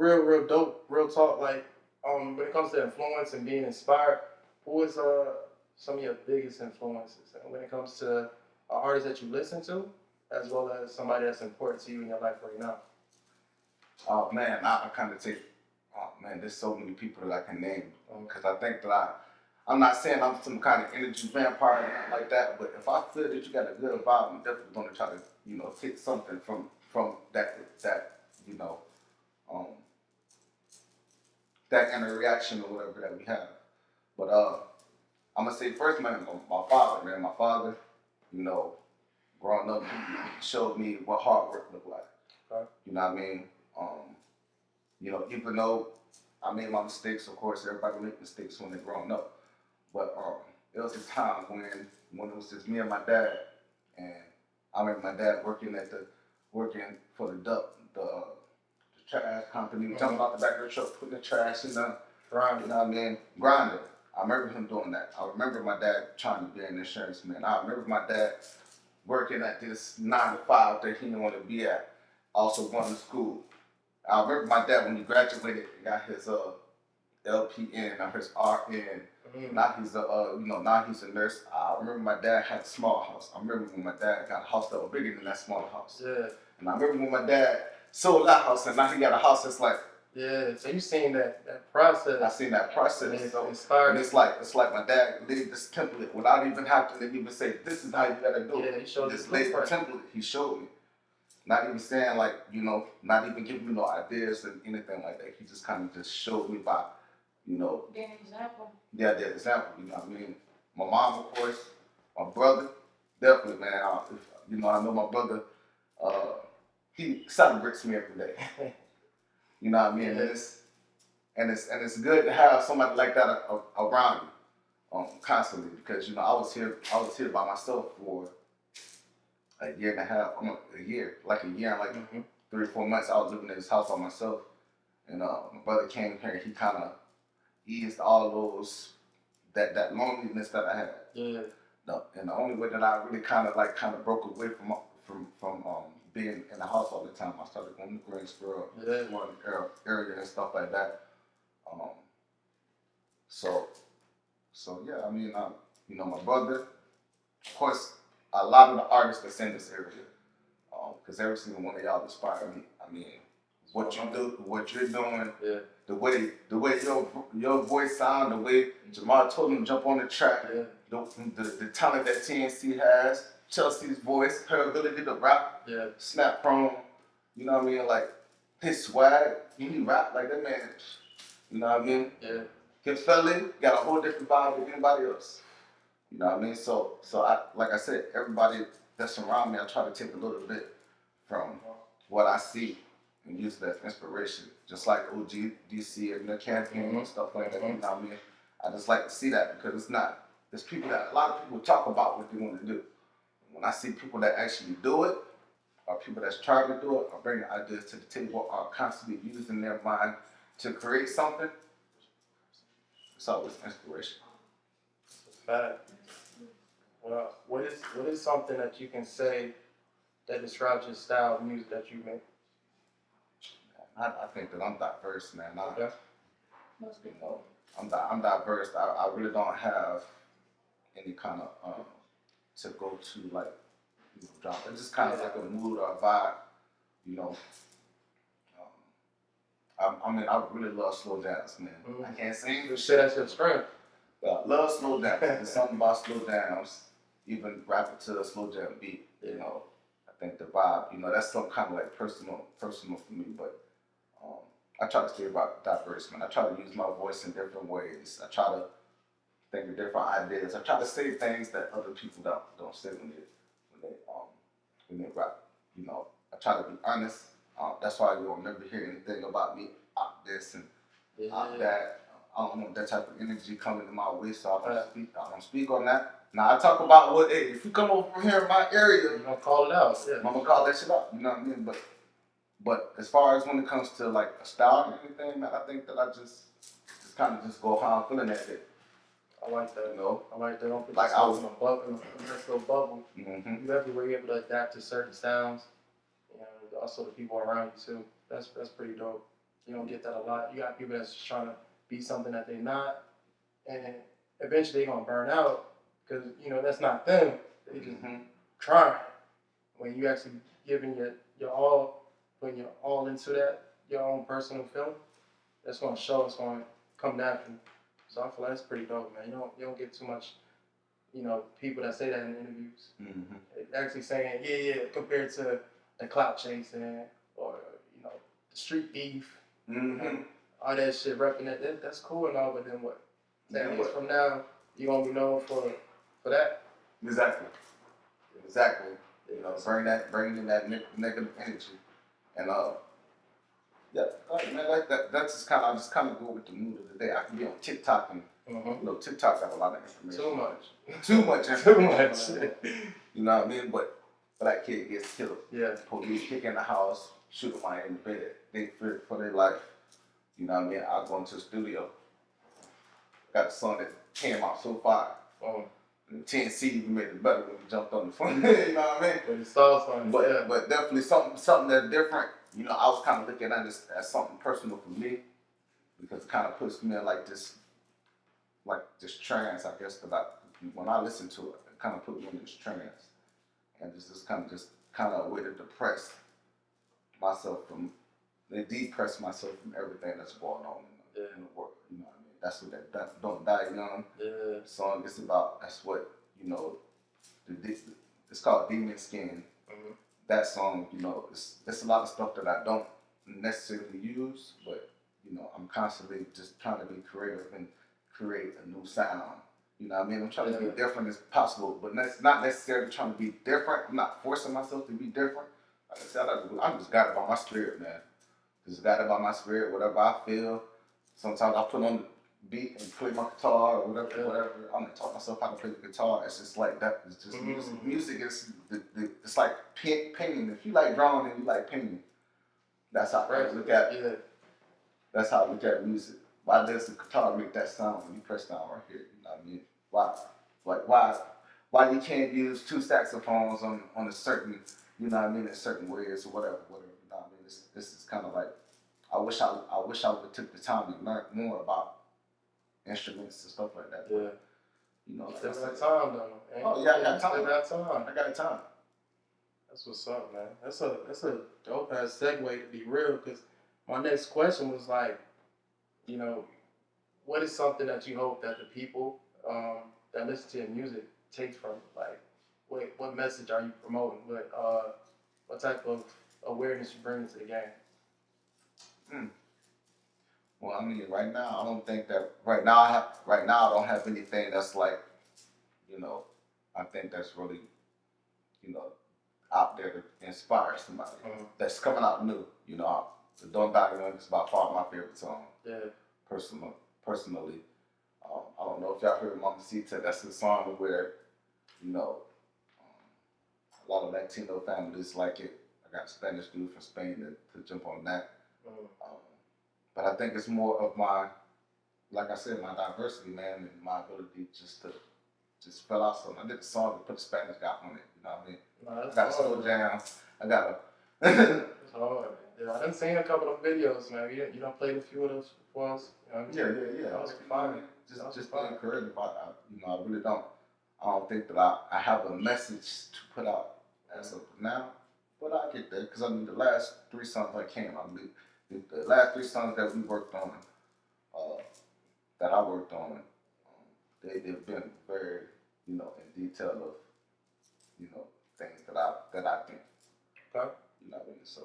real dope, real talk. Like, when it comes to influence and being inspired, who is some of your biggest influences? And when it comes to artists that you listen to, as well as somebody that's important to you in your life right now. Oh man, I kind of take. Oh man, there's so many people that I can name because I think that I'm not saying I'm some kind of energy vampire or nothing like that, but if I feel that you got a good vibe, I'm definitely gonna try to take something from that you know um, that inner reaction or whatever that we have. But I'm gonna say first, man, my father, man, my father, you know, growing up, he showed me what hard work looked like. Okay. You know what I mean? Even though I made my mistakes, of course, everybody make mistakes when they're growing up. But it was a time when it was just me and my dad, and I remember my dad working for the trash company, jumping out the back of the truck, putting the trash in the grind. You know what I mean? Grinding. I remember him doing that. I remember my dad trying to be an insurance man. I remember my dad working at this 9 to 5 that he didn't want to be at. Also going to school. I remember my dad when he graduated, he got his LPN or his RN. Now he's a nurse. I remember my dad had a small house. I remember when my dad got a house that was bigger than that small house. Yeah. And I remember when my dad sold that house and now he got a house that's like. Yeah, so you seen that process. I seen that process. And so inspired. And it's like my dad laid this template without even having to even say, this is how you gotta do it. Yeah, he showed this laid the template. He showed me. Not even saying not even giving me no ideas and anything like that. He just kind of just showed me by, Being an example. Yeah, the example. You know what I mean? My mom, of course. My brother, definitely, man. I know my brother. He celebrates me every day. You know what I mean? And it's good to have somebody like that around you, constantly because I was here by myself for a year and a half, a year and like 3 or 4 months. I was living in this house by myself, and my brother came here. And he kind of eased all those that loneliness that I had. Yeah. And the only way that I really kind of broke away from being in the house all the time, I started going to Greensboro, one area and stuff like that. So yeah, I mean, my brother, of course, a lot of the artists that's in this area, because every single one of y'all inspire me. I mean, what you do, what you're doing, the way your voice sound, the way Jamal told him to jump on the track, the talent that TNC has, Chelsea's voice, her ability to rap, snap from, you know what I mean, like his swag, he rap like that man, you know what I mean? Yeah. His felly got a whole different vibe than anybody else. You know what I mean? So like I said, everybody that's around me, I try to take a little bit from what I see and use it as inspiration. Just like OG, DC, and the campaign and stuff like that. You know what I mean? I just like to see that because there's people that a lot of people talk about what they want to do. When I see people that actually do it, or people that's trying to do it, or bringing ideas to the table, or constantly using their mind to create something, it's always inspiration. Fact. Well, what is something that you can say that describes your style of music that you make? I think that I'm diverse, man. I'm diverse. I really don't have any kind of to go to like drop. It's just kind of like a mood or a vibe, I really love slow dance, man. I can't sing. You say that's your strength. I love slow dance. There's something about slow dance, even rapping to a slow jam beat. I think the vibe, that's some kind of like personal for me. But I try to stay about diverse, man. I try to use my voice in different ways. I try to think of different ideas. I try to say things that other people don't say when they rap. I try to be honest. That's why you don't never hear anything about me out this and out that. I don't want that type of energy coming in my way, so I don't speak on that. Now I talk about if you come over here in my area, you're gonna call it out. Yeah. I'm gonna call that shit out. You know what I mean? But as far as when it comes to like a style and everything, man, I think that I just kind of just go how I'm feeling that day. I like that. I like that. Don't put like yourself in a nice little bubble. Mm-hmm. You everywhere you're able to adapt to certain sounds. Also the people around you too. That's pretty dope. You don't get that a lot. You got people that's just trying to be something that they're not, and eventually they're gonna burn out because that's not them. They just trying. When you actually giving your all, putting your all into that, your own personal feeling, that's gonna show. It's gonna come naturally. So I feel like that's pretty dope, man. You don't get too much, people that say that in interviews. Actually saying, yeah, compared to the clout chasing or the street beef, all that shit, repping that's cool and all, but then what? 10 years from now, you're gonna be known for that. Exactly. Bringing in that negative energy, and yeah, man, like that. That's just kind of I just kind of go with the mood of the day. I can be on TikTok and TikTok got a lot of information. Too much information. You know what I mean? But black kid gets killed. Yeah. Police kick in the house, shoot him in the bed. They fear for their life. You know what I mean? I go into the studio. Got a song that came out so far. And TNC even made it better when we jumped on the phone. You know what I mean? But it's all fun. But definitely something that's different. I was kind of looking at this as something personal for me because it kind of puts me in like this trance, I guess. That when I listen to it, it kind of put me in this trance, and it's just kind of a way to depress myself depress myself from everything that's going on in the world. You know what I mean? That's what that Don't Die Young song is about. That's what it's called Demon Skin. That song, it's a lot of stuff that I don't necessarily use, but I'm constantly just trying to be creative and create a new sound. You know what I mean? I'm trying to be different as possible, but that's not necessarily trying to be different. I'm not forcing myself to be different. Like I said, I just got it by my spirit, man. Just got it by my spirit, whatever I feel. Sometimes I put on the beat and play my guitar or whatever. I'm gonna taught myself how to play the guitar. It's just like that. It's just music. Music is it's like painting. If you like drawing and you like painting, that's how I look at it. That's how I look at music. Why does the guitar make that sound when you press down right here? You know what I mean? Why you can't use two saxophones on a certain, in certain ways or whatever. You know what I mean? This is kind of like I wish I would have took the time to learn more about instruments and stuff like that. Yeah. Like still got time though. Oh yeah, I got time. I got time. That's what's up, man. That's a dope ass segue to be real, because my next question was like, what is something that you hope that the people that listen to your music take from it? Like, what message are you promoting? What type of awareness you bring to the game? Well, I mean, right now I don't think that. Right now I don't have anything that's like, I think that's really, out there to inspire somebody that's coming out new. The Don't Die Young is by far my favorite song. Yeah. Personally, I don't know if y'all heard Mamacita. That's the song where, a lot of Latino families like it. I got a Spanish dude from Spain to jump on that. But I think it's more of my, like I said, my diversity, man, and my ability just fill out something. I did a song to put a Spanish guy on it. You know what I mean? No, I got a slow jam. I got a. It's hard. Yeah, I done seen a couple of videos, man. You done played a few of those for us. You know what I mean? Yeah. That was fun. Just being creative. I really don't. I don't think that I have a message to put out as of now, but I get there because the last 3 songs that came, the last 3 songs that we worked on, they've been very, in detail of, things that I think. Okay. You know what I mean? So.